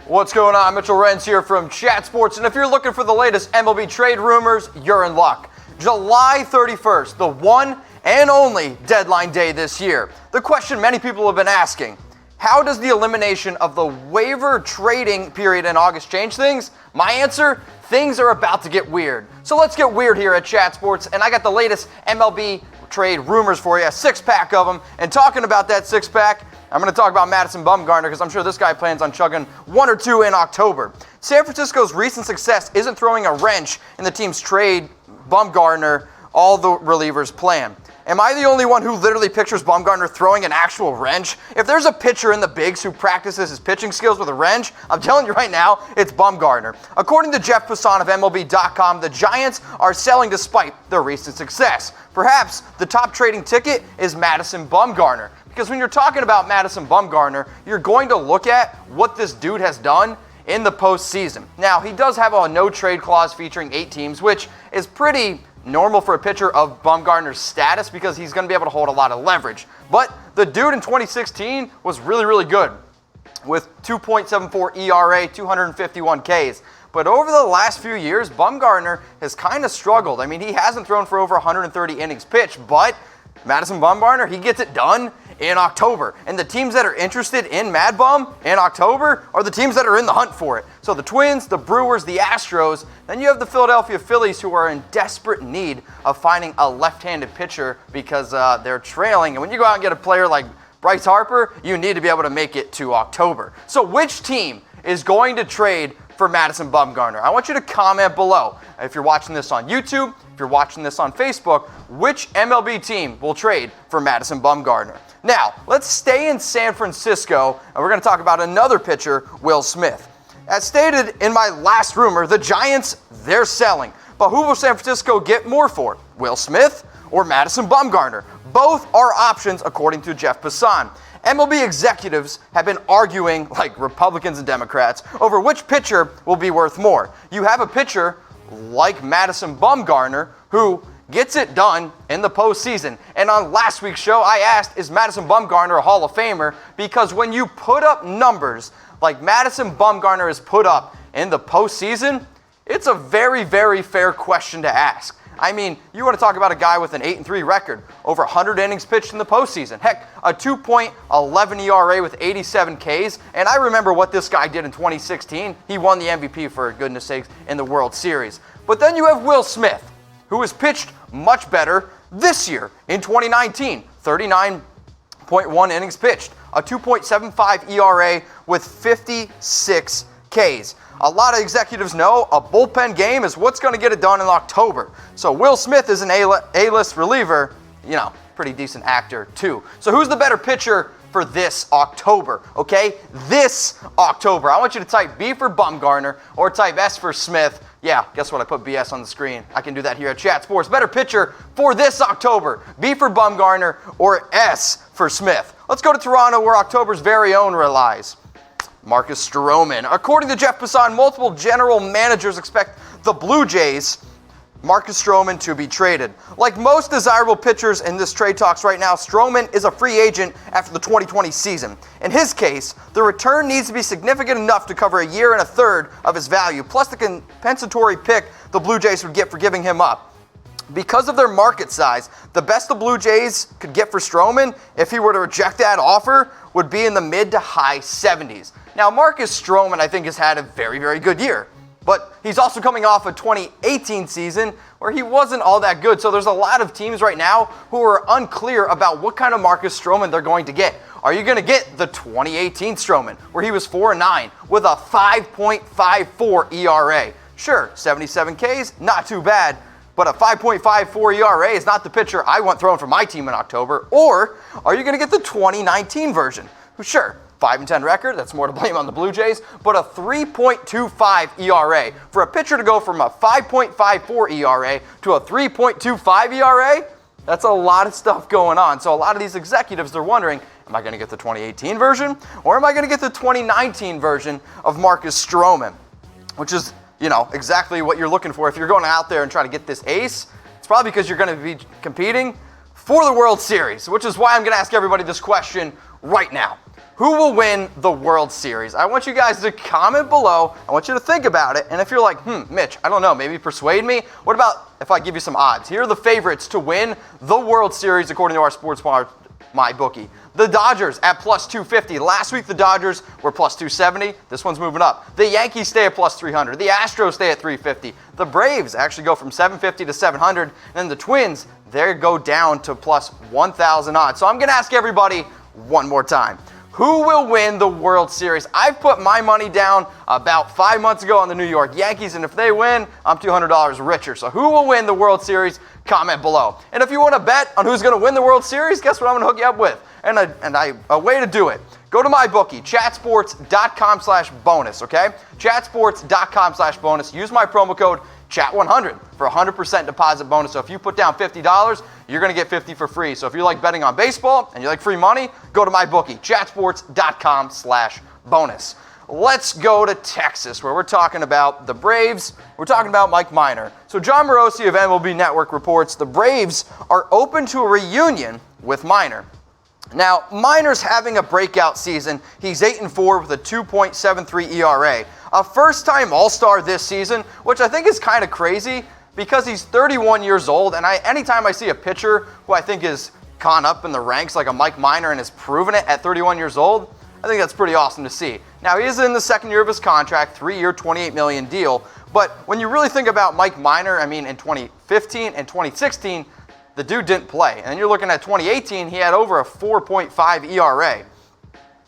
What's going on? Mitchell Renz here from Chat Sports, and if you're looking for the latest MLB trade rumors, you're in luck. July 31st, the one and only deadline day this year. The question many people have been asking, how does the elimination of the waiver trading period in August change things? My answer, things are about to get weird. So let's get weird here at Chat Sports, and I got the latest MLB trade rumors for you, a six-pack of them. And talking about that six-pack, I'm going to talk about Madison Bumgarner because I'm sure this guy plans on chugging one or two in October. San Francisco's recent success isn't throwing a wrench in the team's trade Bumgarner, all the relievers plan. Am I the only one who literally pictures Bumgarner throwing an actual wrench? If there's a pitcher in the bigs who practices his pitching skills with a wrench, I'm telling you right now, it's Bumgarner. According to Jeff Passan of MLB.com, the Giants are selling despite their recent success. Perhaps the top trading ticket is Madison Bumgarner. Because when you're talking about Madison Bumgarner, you're going to look at what this dude has done in the postseason. Now, he does have a no-trade clause featuring 8 teams, which is pretty normal for a pitcher of Bumgarner's status because he's going to be able to hold a lot of leverage. But the dude in 2016 was really, really good with 2.74 ERA, 251 Ks. But over the last few years, Bumgarner has kind of struggled. I mean, he hasn't thrown for over 130 innings pitched, but Madison Bumgarner, he gets it done in October. And the teams that are interested in Mad Bum in October are the teams that are in the hunt for it. So the Twins, the Brewers, the Astros, then you have the Philadelphia Phillies who are in desperate need of finding a left-handed pitcher because they're trailing. And when you go out and get a player like Bryce Harper, you need to be able to make it to October. So which team is going to trade for Madison Bumgarner? I want you to comment below. If you're watching this on YouTube, if you're watching this on Facebook, which MLB team will trade for Madison Bumgarner? Now, let's stay in San Francisco, and we're going to talk about another pitcher, Will Smith. As stated in my last rumor, the Giants, they're selling. But who will San Francisco get more for? Will Smith or Madison Bumgarner? Both are options, according to Jeff Passan. MLB executives have been arguing, like Republicans and Democrats, over which pitcher will be worth more. You have a pitcher like Madison Bumgarner who gets it done in the postseason. And on last week's show, I asked, is Madison Bumgarner a Hall of Famer? Because when you put up numbers like Madison Bumgarner has put up in the postseason, it's a very, very fair question to ask. I mean, you want to talk about a guy with an 8-3 record, over 100 innings pitched in the postseason. Heck, a 2.11 ERA with 87 Ks. And I remember what this guy did in 2016. He won the MVP, for goodness sakes, in the World Series. But then you have Will Smith, who has pitched much better this year in 2019. 39.1 innings pitched, a 2.75 ERA with 56 Ks. A lot of executives know a bullpen game is what's going to get it done in October. So Will Smith is an A-list reliever, pretty decent actor too. So who's the better pitcher for this October, okay? This October. I want you to type B for Bumgarner or type S for Smith. Yeah, guess what? I put BS on the screen. I can do that here at Chat Sports. Better pitcher for this October. B for Bumgarner or S for Smith. Let's go to Toronto where October's very own relies. Marcus Stroman. According to Jeff Passan, multiple general managers expect the Blue Jays, Marcus Stroman, to be traded. Like most desirable pitchers in this trade talks right now, Stroman is a free agent after the 2020 season. In his case, the return needs to be significant enough to cover a year and a third of his value, plus the compensatory pick the Blue Jays would get for giving him up. Because of their market size, the best the Blue Jays could get for Stroman, if he were to reject that offer, would be in the mid to high 70s. Now, Marcus Stroman, I think, has had a very, very good year. But he's also coming off a 2018 season where he wasn't all that good. So there's a lot of teams right now who are unclear about what kind of Marcus Stroman they're going to get. Are you going to get the 2018 Stroman where he was 4-9 with a 5.54 ERA? Sure, 77 Ks, not too bad. But a 5.54 ERA is not the pitcher I want thrown for my team in October. Or are you going to get the 2019 version? Sure, 5-10 record, that's more to blame on the Blue Jays, but a 3.25 ERA. For a pitcher to go from a 5.54 ERA to a 3.25 ERA, that's a lot of stuff going on. So a lot of these executives, they're wondering, am I going to get the 2018 version or am I going to get the 2019 version of Marcus Stroman? Which is, exactly what you're looking for. If you're going out there and trying to get this ace, it's probably because you're going to be competing for the World Series, which is why I'm going to ask everybody this question right now. Who will win the World Series? I want you guys to comment below. I want you to think about it. And if you're like, Mitch, I don't know, maybe persuade me. What about if I give you some odds? Here are the favorites to win the World Series according to our sports bar, MyBookie. The Dodgers at plus 250. Last week the Dodgers were plus 270. This one's moving up. The Yankees stay at plus 300. The Astros stay at 350. The Braves actually go from 750 to 700. And then the Twins, they go down to plus 1,000 odds. So I'm going to ask everybody one more time. Who will win the World Series? I put my money down about 5 months ago on the New York Yankees, and if they win, I'm $200 richer. So who will win the World Series? Comment below. And if you want to bet on who's going to win the World Series, guess what I'm going to hook you up with? And a way to do it. Go to MyBookie, chatsports.com/bonus, okay? Chatsports.com/bonus. Use my promo code CHAT100 for 100% deposit bonus. So if you put down $50, you're going to get $50 for free. So if you like betting on baseball and you like free money, go to MyBookie, chatsports.com/bonus. Let's go to Texas, where we're talking about the Braves. We're talking about Mike Minor. So John Morosi of MLB Network reports the Braves are open to a reunion with Minor. Now, Minor's having a breakout season. He's 8-4 with a 2.73 ERA. A first-time All-Star this season, which I think is kind of crazy because he's 31 years old, and anytime I see a pitcher who I think is gone up in the ranks like a Mike Minor and has proven it at 31 years old, I think that's pretty awesome to see. Now, he is in the second year of his contract, 3-year, $28 million deal, but when you really think about Mike Minor, I mean, in 2015 and 2016, the dude didn't play. And then you're looking at 2018, he had over a 4.5 ERA.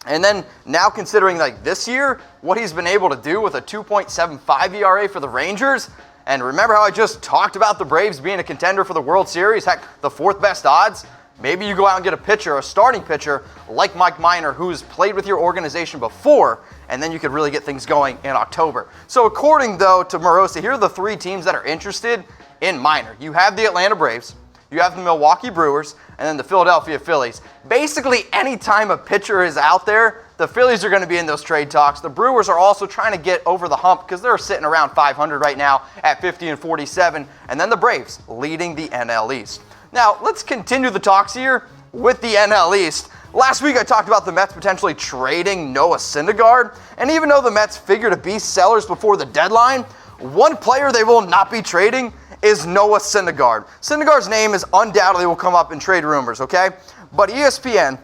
And then now considering like this year, what he's been able to do with a 2.75 ERA for the Rangers, and remember how I just talked about the Braves being a contender for the World Series, heck, the fourth best odds? Maybe you go out and get a pitcher, a starting pitcher like Mike Minor, who's played with your organization before, and then you could really get things going in October. So according, though, to Morosi, here are the three teams that are interested in Minor. You have the Atlanta Braves, you have the Milwaukee Brewers, and then the Philadelphia Phillies. Basically, anytime a pitcher is out there, the Phillies are going to be in those trade talks. The Brewers are also trying to get over the hump because they're sitting around 500 right now at 50-47, and then the Braves leading the NL East. Now, let's continue the talks here with the NL East. Last week, I talked about the Mets potentially trading Noah Syndergaard, and even though the Mets figure to be sellers before the deadline, one player they will not be trading is Noah Syndergaard. Syndergaard's name is undoubtedly will come up in trade rumors, okay? But ESPN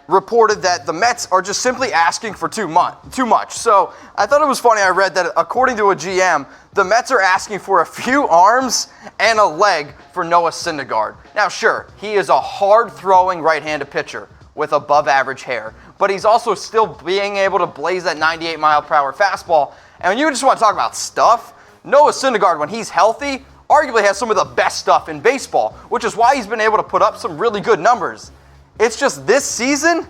reported that the Mets are just simply asking for too much. So I thought it was funny. I read that according to a GM, the Mets are asking for a few arms and a leg for Noah Syndergaard. Now, sure, he is a hard-throwing right-handed pitcher with above-average hair, but he's also still being able to blaze that 98-mile-per-hour fastball. And when you just want to talk about stuff, Noah Syndergaard, when he's healthy, arguably has some of the best stuff in baseball, which is why he's been able to put up some really good numbers. It's just this season,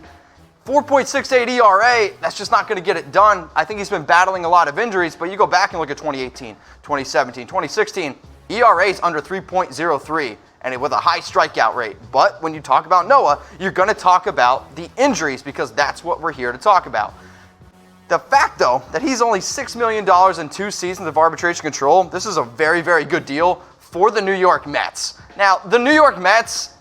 4.68 ERA, that's just not going to get it done. I think he's been battling a lot of injuries, but you go back and look at 2018, 2017, 2016, ERA's under 3.03, and with a high strikeout rate. But when you talk about Noah, you're going to talk about the injuries because that's what we're here to talk about. The fact, though, that he's only $6 million in 2 seasons of arbitration control, this is a very, very good deal for the New York Mets. Now, the New York Mets,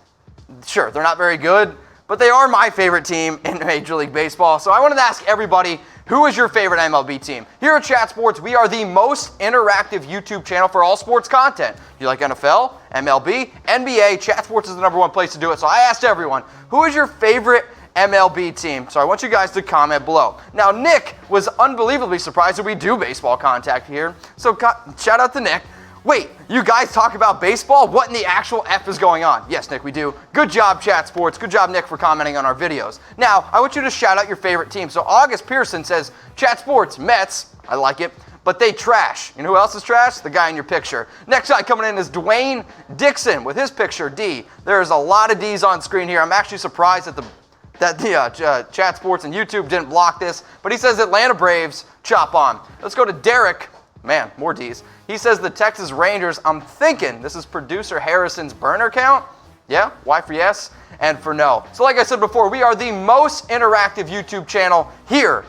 sure, they're not very good, but they are my favorite team in Major League Baseball. So I wanted to ask everybody, who is your favorite MLB team? Here at Chat Sports, we are the most interactive YouTube channel for all sports content. You like NFL, MLB, NBA, Chat Sports is the #1 place to do it. So I asked everyone, who is your favorite MLB team? So I want you guys to comment below. Now, Nick was unbelievably surprised that we do baseball contact here. So shout out to Nick. Wait, you guys talk about baseball? What in the actual F is going on? Yes, Nick, we do. Good job, Chat Sports. Good job, Nick, for commenting on our videos. Now, I want you to shout out your favorite team. So August Pearson says, Chat Sports, Mets. I like it. But they trash. You know who else is trash? The guy in your picture. Next guy coming in is Dwayne Dixon with his picture, D. There's a lot of Ds on screen here. I'm actually surprised that the Chat Sports and YouTube didn't block this, but he says Atlanta Braves, chop on. Let's go to Derek. Man, more Ds. He says the Texas Rangers. I'm thinking this is producer Harrison's burner count. Yeah, Y for yes and for no. So like I said before, we are the most interactive YouTube channel here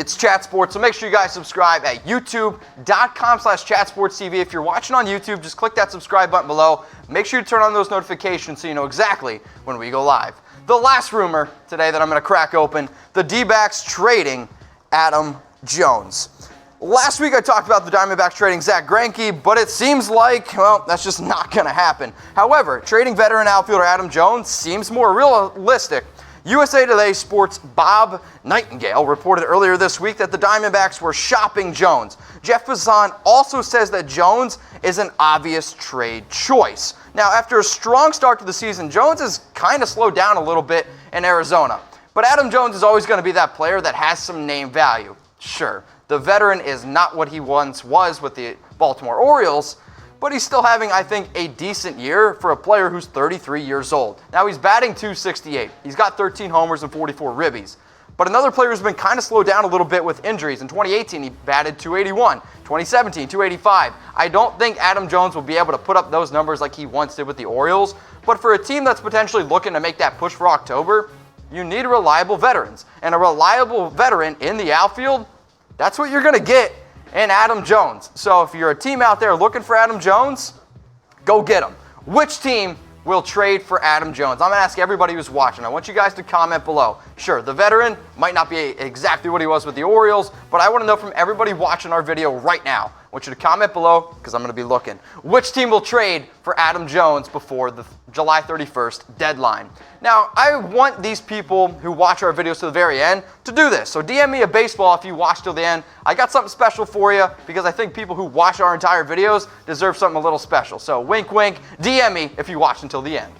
It's Chat Sports, so make sure you guys subscribe at youtube.com/chatsportstv. If you're watching on YouTube, just click that subscribe button below. Make sure you turn on those notifications so you know exactly when we go live. The last rumor today that I'm going to crack open, the D-backs trading Adam Jones. Last week I talked about the Diamondbacks trading Zack Greinke, but it seems like, well, that's just not going to happen. However, trading veteran outfielder Adam Jones seems more realistic. USA Today Sports' Bob Nightingale reported earlier this week that the Diamondbacks were shopping Jones. Jeff Passan also says that Jones is an obvious trade choice. Now, after a strong start to the season, Jones has kind of slowed down a little bit in Arizona. But Adam Jones is always going to be that player that has some name value. Sure, the veteran is not what he once was with the Baltimore Orioles, but he's still having, I think, a decent year for a player who's 33 years old. Now, he's batting .268. He's got 13 homers and 44 ribbies. But another player who's been kind of slowed down a little bit with injuries. In 2018, he batted .281. 2017, .285. I don't think Adam Jones will be able to put up those numbers like he once did with the Orioles. But for a team that's potentially looking to make that push for October, you need reliable veterans. And a reliable veteran in the outfield, that's what you're going to get in Adam Jones. So if you're a team out there looking for Adam Jones, go get him. Which team will trade for Adam Jones? I'm going to ask everybody who's watching. I want you guys to comment below. Sure, the veteran might not be exactly what he was with the Orioles, but I want to know from everybody watching our video right now. I want you to comment below because I'm going to be looking. Which team will trade for Adam Jones before the July 31st deadline? Now, I want these people who watch our videos to the very end to do this. So DM me a baseball if you watch till the end. I got something special for you because I think people who watch our entire videos deserve something a little special. So wink, wink, DM me if you watch until the end.